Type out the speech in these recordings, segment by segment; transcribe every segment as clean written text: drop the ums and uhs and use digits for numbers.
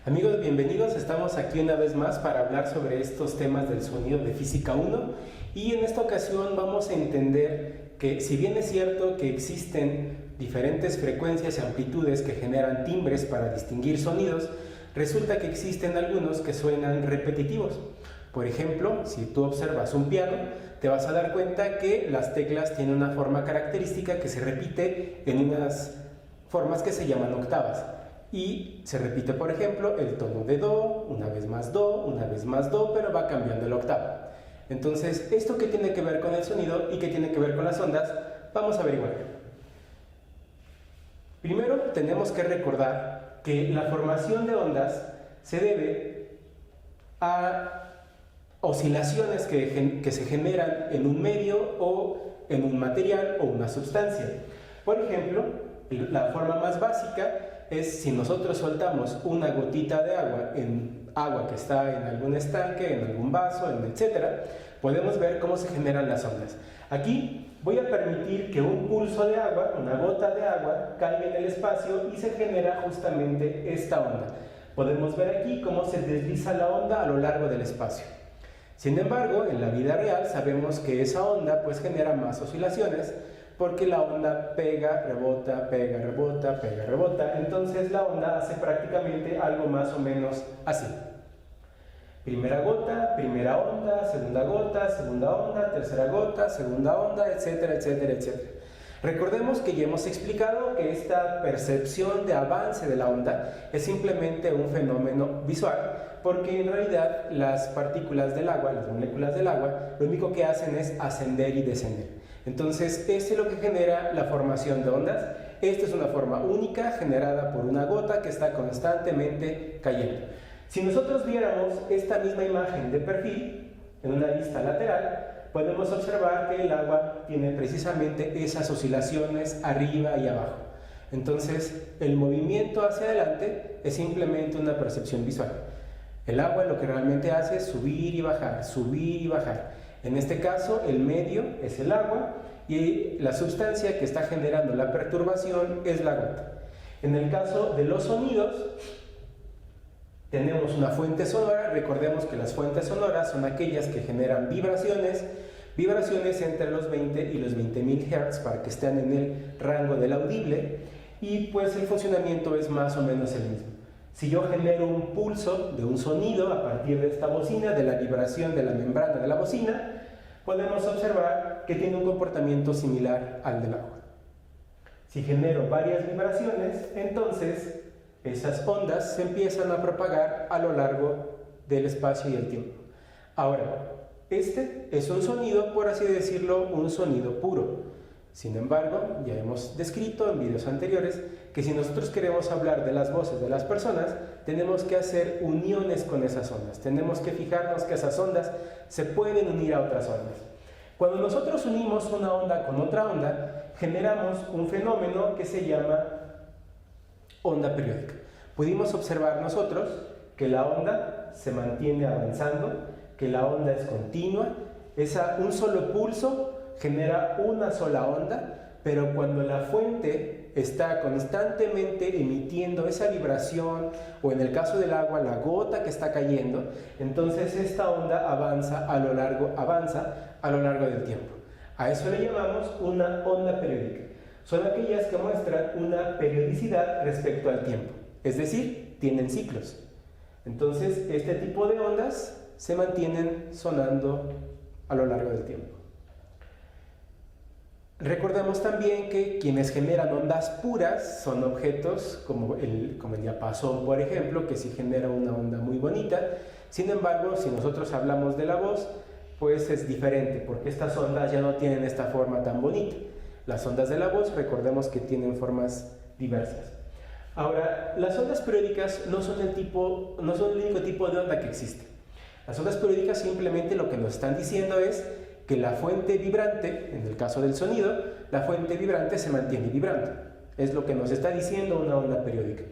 Amigos, bienvenidos. Estamos aquí una vez más para hablar sobre estos temas del sonido de Física 1 y en esta ocasión vamos a entender que si bien es cierto que existen diferentes frecuencias y amplitudes que generan timbres para distinguir sonidos, resulta que existen algunos que suenan repetitivos. Por ejemplo, si tú observas un piano, te vas a dar cuenta que las teclas tienen una forma característica que se repite en unas formas que se llaman octavas. Y se repite, por ejemplo, el tono de do, una vez más do, pero va cambiando la octava. Entonces, ¿esto qué tiene que ver con el sonido y qué tiene que ver con las ondas? Vamos a averiguar. Primero, tenemos que recordar que la formación de ondas se debe a oscilaciones que se generan en un medio o en un material o una sustancia. Por ejemplo, la forma más básica es si nosotros soltamos una gotita de agua en agua que está en algún estanque, en algún vaso, etcétera, podemos ver cómo se generan las ondas. Aquí voy a permitir que un pulso de agua, una gota de agua, caiga en el espacio y se genera justamente esta onda. Podemos ver aquí cómo se desliza la onda a lo largo del espacio. Sin embargo, en la vida real sabemos que esa onda pues genera más oscilaciones porque la onda pega, rebota, pega, rebota, pega, rebota. Entonces la onda hace prácticamente algo más o menos así. Primera gota, primera onda, segunda onda, tercera gota, segunda onda, etcétera, etcétera, etcétera. Recordemos que ya hemos explicado que esta percepción de avance de la onda es simplemente un fenómeno visual, porque en realidad las partículas del agua, las moléculas del agua, lo único que hacen es ascender y descender. Entonces, esto es lo que genera la formación de ondas. Esta es una forma única generada por una gota que está constantemente cayendo. Si nosotros viéramos esta misma imagen de perfil en una vista lateral, podemos observar que el agua tiene precisamente esas oscilaciones arriba y abajo. Entonces, el movimiento hacia adelante es simplemente una percepción visual. El agua lo que realmente hace es subir y bajar, subir y bajar. En este caso, el medio es el agua y la sustancia que está generando la perturbación es la gota. En el caso de los sonidos, tenemos una fuente sonora. Recordemos que las fuentes sonoras son aquellas que generan vibraciones entre los 20 y los 20.000 Hz para que estén en el rango del audible, y pues el funcionamiento es más o menos el mismo. Si yo genero un pulso de un sonido a partir de esta bocina, de la vibración de la membrana de la bocina, podemos observar que tiene un comportamiento similar al del agua. Si genero varias vibraciones, entonces esas ondas se empiezan a propagar a lo largo del espacio y el tiempo. Ahora, este es un sonido, por así decirlo, un sonido puro. Sin embargo, ya hemos descrito en videos anteriores que si nosotros queremos hablar de las voces de las personas, tenemos que hacer uniones con esas ondas. Tenemos que fijarnos que esas ondas se pueden unir a otras ondas. Cuando nosotros unimos una onda con otra onda, generamos un fenómeno que se llama onda periódica. Pudimos observar nosotros que la onda se mantiene avanzando, que la onda es continua, un solo pulso genera una sola onda, pero cuando la fuente está constantemente emitiendo esa vibración, o en el caso del agua, la gota que está cayendo, entonces esta onda avanza a lo largo del tiempo. A eso le llamamos una onda periódica. Son aquellas que muestran una periodicidad respecto al tiempo, es decir, tienen ciclos. Entonces, este tipo de ondas se mantienen sonando a lo largo del tiempo. Recordemos también que quienes generan ondas puras son objetos como el diapasón, por ejemplo, que sí genera una onda muy bonita. Sin embargo, si nosotros hablamos de la voz, pues es diferente, porque estas ondas ya no tienen esta forma tan bonita. Las ondas de la voz, recordemos que tienen formas diversas. Ahora, las ondas periódicas no son el único tipo de onda que existe. Las ondas periódicas simplemente lo que nos están diciendo es que la fuente vibrante, en el caso del sonido, la fuente vibrante se mantiene vibrando. Es lo que nos está diciendo una onda periódica.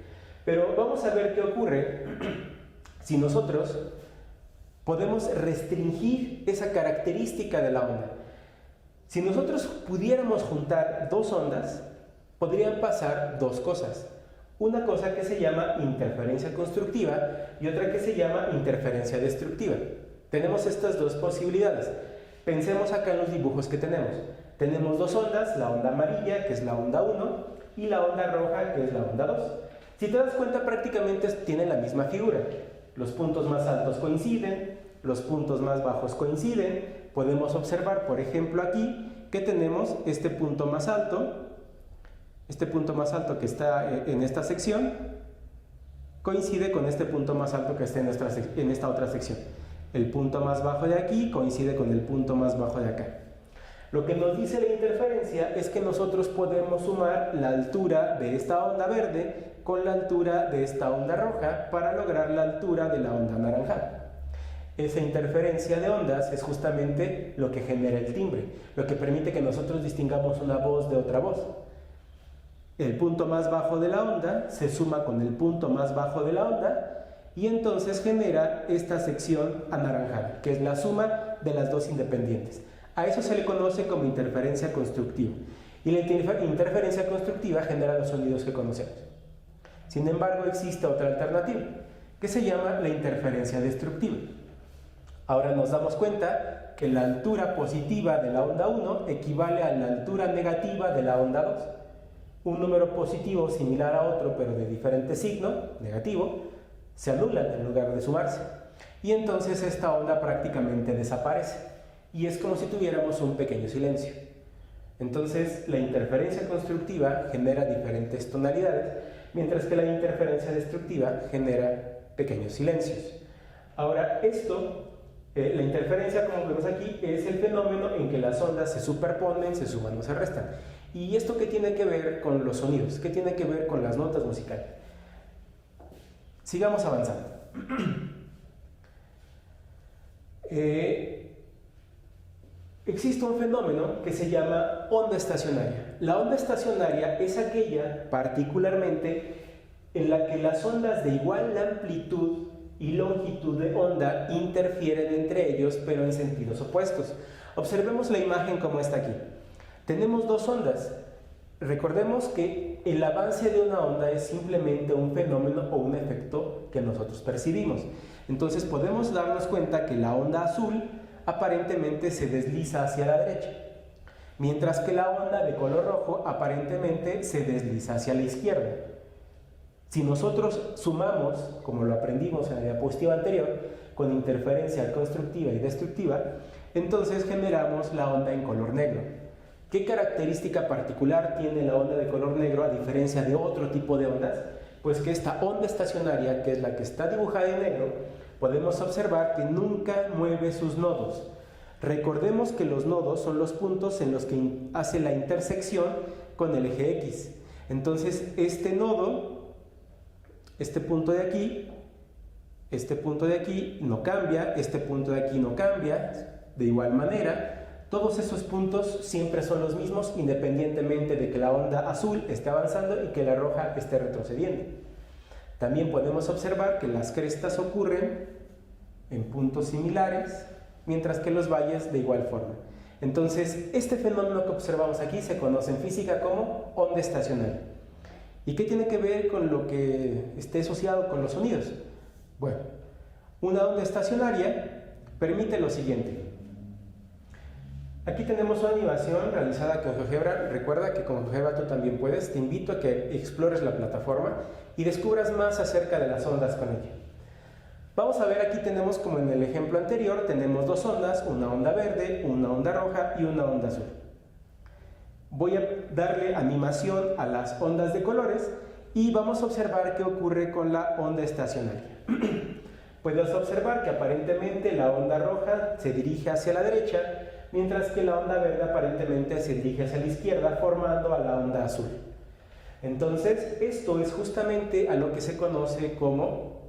Pero vamos a ver qué ocurre si nosotros podemos restringir esa característica de la onda. Si nosotros pudiéramos juntar dos ondas, podrían pasar dos cosas. una cosa que se llama interferencia constructiva y otra que se llama interferencia destructiva. Tenemos estas dos posibilidades. Pensemos acá en los dibujos que tenemos. Tenemos dos ondas, la onda amarilla, que es la onda 1, y la onda roja, que es la onda 2. Si te das cuenta, prácticamente tienen la misma figura. Los puntos más altos coinciden, los puntos más bajos coinciden. Podemos observar, por ejemplo, aquí, que tenemos este punto más alto que está en esta sección, coincide con este punto más alto que está en esta otra sección. El punto más bajo de aquí coincide con el punto más bajo de acá. Lo que nos dice la interferencia es que nosotros podemos sumar la altura de esta onda verde con la altura de esta onda roja para lograr la altura de la onda anaranjada. Esa interferencia de ondas es justamente lo que genera el timbre, lo que permite que nosotros distingamos una voz de otra voz. El punto más bajo de la onda se suma con el punto más bajo de la onda y entonces genera esta sección anaranjada, que es la suma de las dos independientes. A eso se le conoce como interferencia constructiva. Y la interferencia constructiva genera los sonidos que conocemos. Sin embargo, existe otra alternativa, que se llama la interferencia destructiva. Ahora nos damos cuenta que la altura positiva de la onda 1 equivale a la altura negativa de la onda 2. Un número positivo similar a otro, pero de diferente signo, negativo, se anulan en lugar de sumarse. Y entonces esta onda prácticamente desaparece. Y es como si tuviéramos un pequeño silencio. Entonces la interferencia constructiva genera diferentes tonalidades, mientras que la interferencia destructiva genera pequeños silencios. Ahora la interferencia, como vemos aquí, es el fenómeno en que las ondas se superponen, se suman o se restan. ¿Y esto qué tiene que ver con los sonidos? ¿Qué tiene que ver con las notas musicales? Sigamos avanzando. Existe un fenómeno que se llama onda estacionaria. La onda estacionaria es aquella, particularmente, en la que las ondas de igual amplitud y longitud de onda interfieren entre ellos, pero en sentidos opuestos. Observemos la imagen como está aquí. Tenemos dos ondas. Recordemos que el avance de una onda es simplemente un fenómeno o un efecto que nosotros percibimos. Entonces podemos darnos cuenta que la onda azul aparentemente se desliza hacia la derecha, mientras que la onda de color rojo aparentemente se desliza hacia la izquierda. Si nosotros sumamos, como lo aprendimos en la diapositiva anterior, con interferencia constructiva y destructiva, entonces generamos la onda en color negro. ¿Qué característica particular tiene la onda de color negro a diferencia de otro tipo de ondas? Pues que esta onda estacionaria, que es la que está dibujada en negro, podemos observar que nunca mueve sus nodos. Recordemos que los nodos son los puntos en los que hace la intersección con el eje X. Entonces este nodo, este punto de aquí no cambia, este punto de aquí no cambia, de igual manera. Todos esos puntos siempre son los mismos, independientemente de que la onda azul esté avanzando y que la roja esté retrocediendo. También podemos observar que las crestas ocurren en puntos similares, mientras que los valles de igual forma. Entonces, este fenómeno que observamos aquí se conoce en física como onda estacionaria. ¿Y qué tiene que ver con lo que esté asociado con los sonidos? Bueno, una onda estacionaria permite lo siguiente. Aquí tenemos una animación realizada con GeoGebra. Recuerda que con GeoGebra tú también puedes. Te invito a que explores la plataforma y descubras más acerca de las ondas con ella. Vamos a ver, aquí tenemos, como en el ejemplo anterior, tenemos dos ondas, una onda verde, una onda roja y una onda azul. Voy a darle animación a las ondas de colores y vamos a observar qué ocurre con la onda estacionaria. Puedes observar que aparentemente la onda roja se dirige hacia la derecha, mientras que la onda verde aparentemente se dirige hacia la izquierda, formando a la onda azul. Entonces, esto es justamente a lo que se conoce como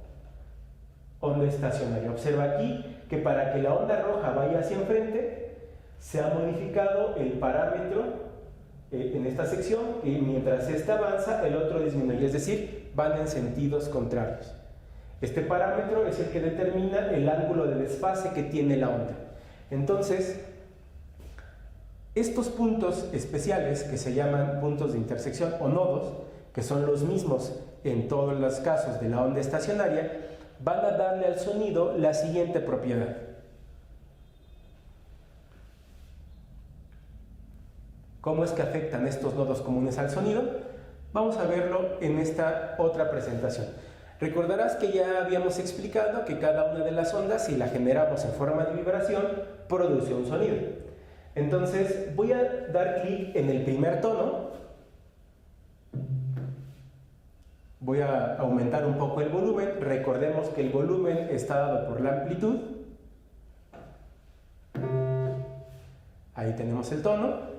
onda estacionaria. Observa aquí que para que la onda roja vaya hacia enfrente, se ha modificado el parámetro en esta sección, y mientras esta avanza, el otro disminuye, es decir, van en sentidos contrarios. Este parámetro es el que determina el ángulo de desfase que tiene la onda. Entonces, estos puntos especiales, que se llaman puntos de intersección o nodos, que son los mismos en todos los casos de la onda estacionaria, van a darle al sonido la siguiente propiedad. ¿Cómo es que afectan estos nodos comunes al sonido? Vamos a verlo en esta otra presentación. Recordarás que ya habíamos explicado que cada una de las ondas, si la generamos en forma de vibración, produce un sonido. Entonces voy a dar clic en el primer tono. Voy a aumentar un poco el volumen. Recordemos que el volumen está dado por la amplitud. Ahí tenemos el tono.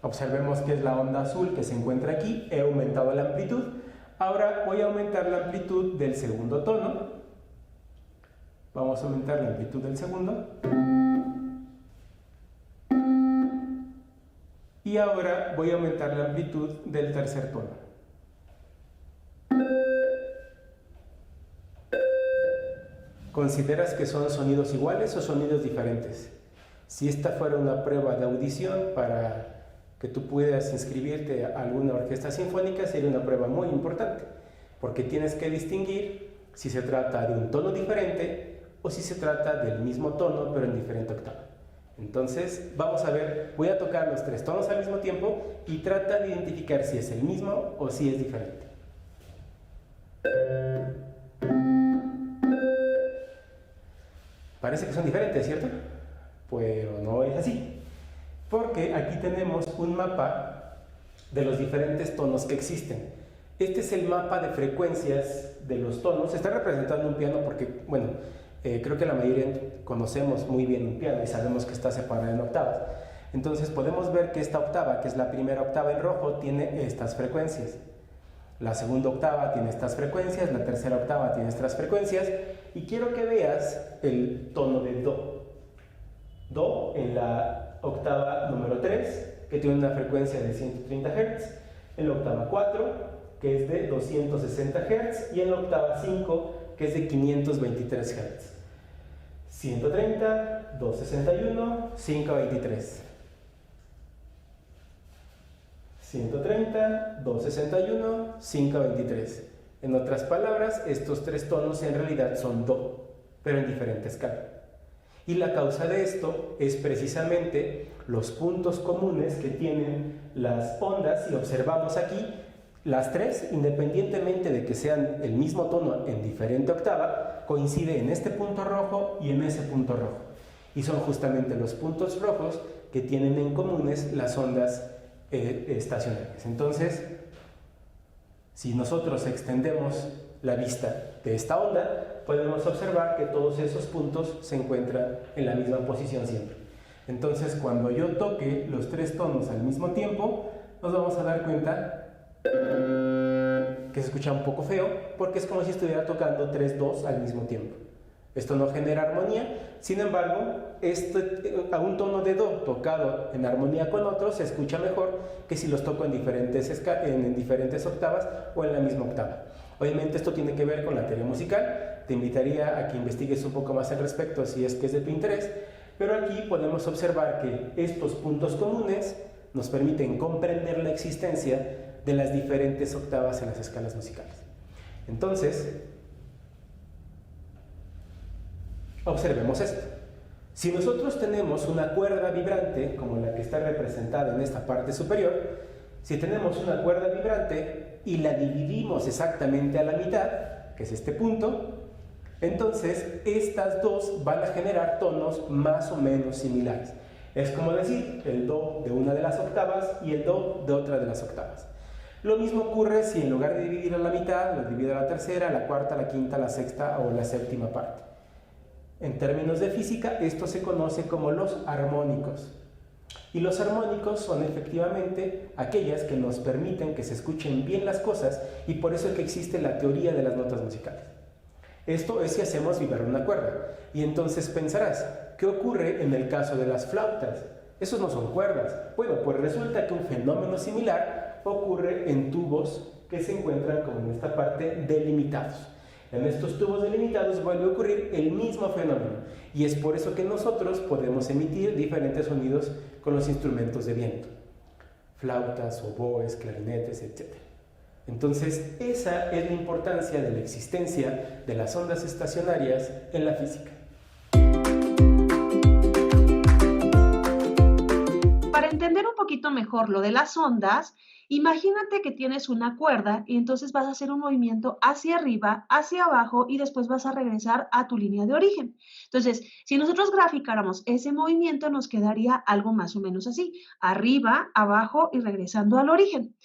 Observemos que es la onda azul que se encuentra aquí. He aumentado la amplitud. Ahora voy a aumentar la amplitud del segundo tono. Vamos a aumentar la amplitud del segundo. Y ahora voy a aumentar la amplitud del tercer tono. ¿Consideras que son sonidos iguales o sonidos diferentes? Si esta fuera una prueba de audición para que tú puedas inscribirte a alguna orquesta sinfónica, sería una prueba muy importante, porque tienes que distinguir si se trata de un tono diferente o si se trata del mismo tono pero en diferente octava. Entonces vamos a ver, voy a tocar los tres tonos al mismo tiempo y trata de identificar si es el mismo o si es diferente. Parece que son diferentes, ¿cierto? Pero no es así, porque aquí tenemos un mapa de los diferentes tonos que existen. Este es el mapa de frecuencias de los tonos. Está representando un piano porque, bueno, creo que la mayoría conocemos muy bien un piano y sabemos que está separado en octavas. Entonces podemos ver que esta octava, que es la primera octava en rojo, tiene estas frecuencias. La segunda octava tiene estas frecuencias, la tercera octava tiene estas frecuencias, y quiero que veas el tono de Do. Do en la octava número 3, que tiene una frecuencia de 130 Hz, en la octava 4, que es de 260 Hz, y en la octava 5, que es de 523 Hz. 130, 261, 523. 130, 261, 523. En otras palabras, estos tres tonos en realidad son Do, pero en diferente escala. Y la causa de esto es precisamente los puntos comunes que tienen las ondas. Si observamos aquí, las tres, independientemente de que sean el mismo tono en diferente octava, coincide en este punto rojo y en ese punto rojo. Y son justamente los puntos rojos que tienen en comunes las ondas estacionarias. Entonces, si nosotros extendemos la vista de esta onda, podemos observar que todos esos puntos se encuentran en la misma posición siempre. Entonces, cuando yo toque los tres tonos al mismo tiempo, nos vamos a dar cuenta que se escucha un poco feo, porque es como si estuviera tocando tres dos al mismo tiempo. Esto no genera armonía. Sin embargo, a un tono de Do tocado en armonía con otro se escucha mejor que si los toco en diferentes octavas o en la misma octava. Obviamente esto tiene que ver con la teoría musical. Te invitaría a que investigues un poco más al respecto si es que es de tu interés, pero aquí podemos observar que estos puntos comunes nos permiten comprender la existencia de las diferentes octavas en las escalas musicales. Entonces, observemos esto. Si nosotros tenemos una cuerda vibrante, como la que está representada en esta parte superior, si tenemos una cuerda vibrante y la dividimos exactamente a la mitad, que es este punto, entonces estas dos van a generar tonos más o menos similares. Es como decir el Do de una de las octavas y el Do de otra de las octavas. Lo mismo ocurre si en lugar de dividir a la mitad, lo divido a la tercera, la cuarta, la quinta, la sexta o la séptima parte. En términos de física, esto se conoce como los armónicos. Y los armónicos son efectivamente aquellas que nos permiten que se escuchen bien las cosas, y por eso es que existe la teoría de las notas musicales. Esto es si hacemos vibrar una cuerda. Y entonces pensarás, ¿qué ocurre en el caso de las flautas? Esos no son cuerdas. Bueno, pues resulta que un fenómeno similar ocurre en tubos que se encuentran como en esta parte delimitados. En estos tubos delimitados vuelve a ocurrir el mismo fenómeno, y es por eso que nosotros podemos emitir diferentes sonidos con los instrumentos de viento. flautas, oboes, clarinetes, etc. Entonces, esa es la importancia de la existencia de las ondas estacionarias en la física. Para entender un poquito mejor lo de las ondas, imagínate que tienes una cuerda y entonces vas a hacer un movimiento hacia arriba, hacia abajo y después vas a regresar a tu línea de origen. Entonces, si nosotros graficáramos ese movimiento, nos quedaría algo más o menos así: arriba, abajo y regresando al origen.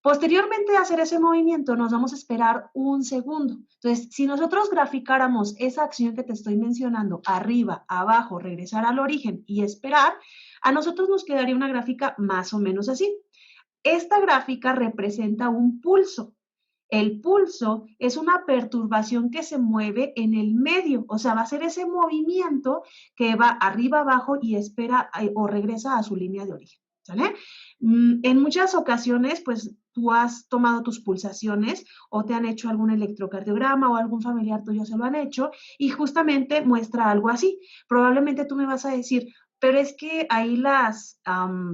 Posteriormente a hacer ese movimiento, nos vamos a esperar un segundo. Entonces, si nosotros graficáramos esa acción que te estoy mencionando, arriba, abajo, regresar al origen y esperar, a nosotros nos quedaría una gráfica más o menos así. Esta gráfica representa un pulso. El pulso es una perturbación que se mueve en el medio, o sea, va a ser ese movimiento que va arriba, abajo y espera o regresa a su línea de origen. ¿Sale? En muchas ocasiones, pues tú has tomado tus pulsaciones o te han hecho algún electrocardiograma o algún familiar tuyo se lo han hecho y justamente muestra algo así. Probablemente tú me vas a decir, pero es que ahí las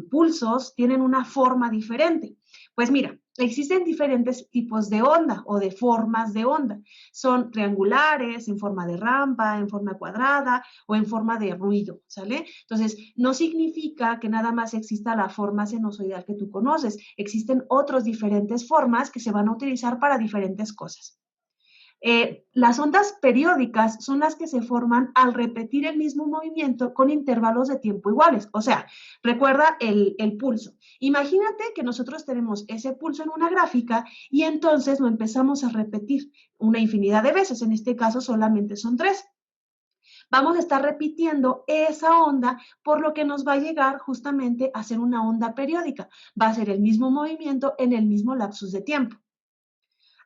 pulsos tienen una forma diferente. Pues mira, existen diferentes tipos de onda o de formas de onda. Son triangulares, en forma de rampa, en forma cuadrada o en forma de ruido, ¿sale? Entonces, no significa que nada más exista la forma sinusoidal que tú conoces. Existen otras diferentes formas que se van a utilizar para diferentes cosas. Las ondas periódicas son las que se forman al repetir el mismo movimiento con intervalos de tiempo iguales. O sea, recuerda el pulso. Imagínate que nosotros tenemos ese pulso en una gráfica y entonces lo empezamos a repetir una infinidad de veces. En este caso solamente son 3. Vamos a estar repitiendo esa onda, por lo que nos va a llegar justamente a ser una onda periódica. Va a ser el mismo movimiento en el mismo lapsus de tiempo.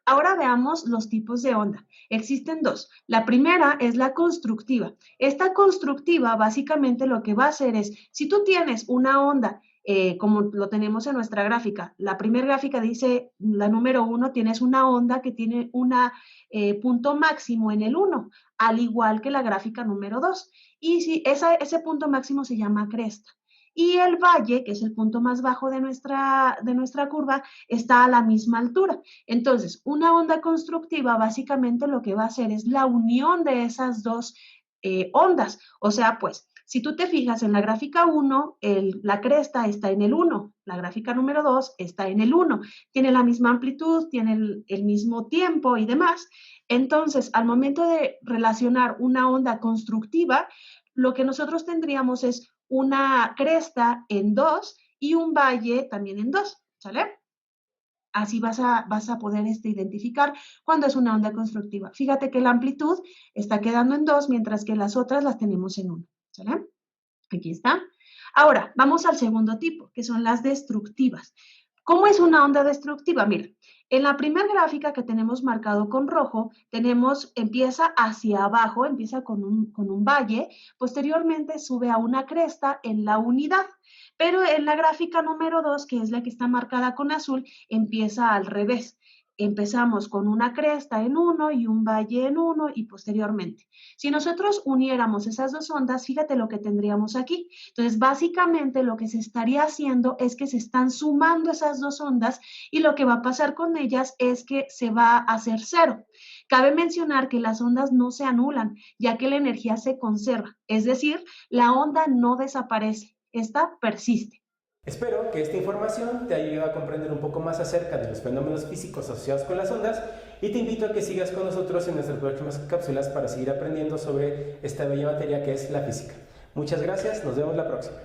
Ahora veamos los tipos de onda. Existen 2. La primera es la constructiva. Esta constructiva básicamente lo que va a hacer es, si tú tienes una onda, como lo tenemos en nuestra gráfica, la primera gráfica dice, la número 1, tienes una onda que tiene un punto máximo en el 1, al igual que la gráfica número 2. Y si ese punto máximo se llama cresta. Y el valle, que es el punto más bajo de nuestra curva, está a la misma altura. Entonces, una onda constructiva básicamente lo que va a hacer es la unión de esas dos ondas. O sea, pues, si tú te fijas en la gráfica 1, la cresta está en el 1, la gráfica número 2 está en el 1, tiene la misma amplitud, tiene el mismo tiempo y demás. Entonces, al momento de relacionar una onda constructiva, lo que nosotros tendríamos es una cresta en 2 y un valle también en 2, ¿sale? Así vas a poder identificar cuando es una onda constructiva. Fíjate que la amplitud está quedando en 2, mientras que las otras las tenemos en 1, ¿sale? Aquí está. Ahora, vamos al segundo tipo, que son las destructivas. ¿Cómo es una onda destructiva? Mira, en la primera gráfica que tenemos marcado con rojo, empieza hacia abajo, empieza con un valle, posteriormente sube a una cresta en la unidad, pero en la gráfica número 2, que es la que está marcada con azul, empieza al revés. Empezamos con una cresta en 1 y un valle en 1 y posteriormente. Si nosotros uniéramos esas dos ondas, fíjate lo que tendríamos aquí. Entonces, básicamente lo que se estaría haciendo es que se están sumando esas dos ondas y lo que va a pasar con ellas es que se va a hacer 0. Cabe mencionar que las ondas no se anulan, ya que la energía se conserva. Es decir, la onda no desaparece, esta persiste. Espero que esta información te haya ayudado a comprender un poco más acerca de los fenómenos físicos asociados con las ondas y te invito a que sigas con nosotros en nuestras próximas cápsulas para seguir aprendiendo sobre esta bella materia que es la física. Muchas gracias, nos vemos la próxima.